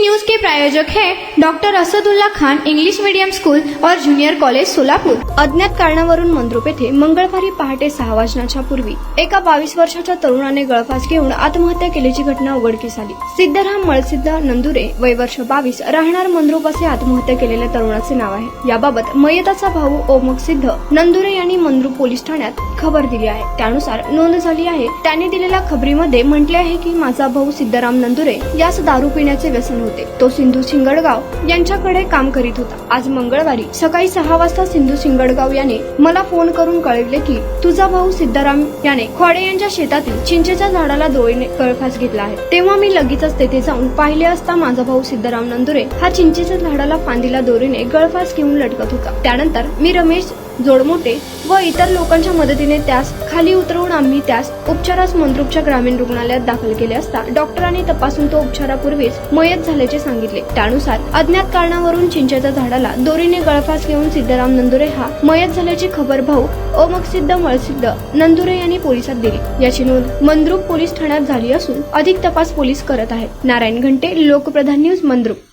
News के प्रायोजक हैं doctor Asadullah Khan English medium school और जूनियर कॉलेज सोलापूर। अज्ञात कारणावरून मंद्रुप येथे मंगळवारी पहाटे 6 वाजण्याच्या पूर्वी एका 22 वर्षाच्या तरुणाने गळफास घेऊन आत्महत्या केल्याची घटना उघडकीस आली। सिद्धराम मळसिद्ध नंदुरे वय वर्ष 22 राहणार मंद्रुप असे आत्महत्या केलेल्या तरुणाचे नाव आहे। याबाबत मयताचा भाऊ ओमक सिद्ध नंदुरे यांनी मंद्रुप पोलीस ठाण्यात खबर दिली आहे। त्यानुसार नोंद झाली आहे। त्यांनी दिलेल्या खबरीमध्ये म्हटले आहे की माझा भाऊ सिद्धराम नंदुरे यास दारू पिण्याचे व्यसन होते। तो सिंधू शिंगडगाव यांच्याकडे काम करीत होता। आज मंगळवारी सकाळी 6 वाजता सिंधू शिंगडगाव याने मला फोन करून कळविले की तुझा भाऊ सिद्धराम याने खोडे यांच्या शेतातील चिंचेच्या झाडाला दोरीने गळफास घेतला आहे। तेव्हा मी लगेचच तेथे जाऊन पाहिले असता माझा भाऊ सिद्धराम नंदुरे हा चिंचेच्या झाडाला फांदीला दोरीने गळफास घेऊन लटकत होता। त्यानंतर मी रमेश जोडमोटे व इतर लोकांच्या मदतीने त्यास खाली उतरवून आम्ही त्यास उपचारास मंद्रुपच्या ग्रामीण रुग्णालयात दाखल केले असता डॉक्टरांनी तपासून तो उपचारापूर्वीच मयत झाल्याचे सांगितले। त्यानुसार अज्ञात कारणावरून चिंचेच्या झाडाला दोरीने गळफास घेऊन सिद्धराम नंदुरे हा मयत झाल्याची खबर भाऊ ओमकसिद्ध मळसिद्ध नंदुरे यांनी पोलिसात दिली। याची नोंद मंद्रुप पोलीस ठाण्यात झाली असून अधिक तपास पोलीस करत आहेत। नारायण घंटे, लोकप्रधान न्यूज, मंद्रुप।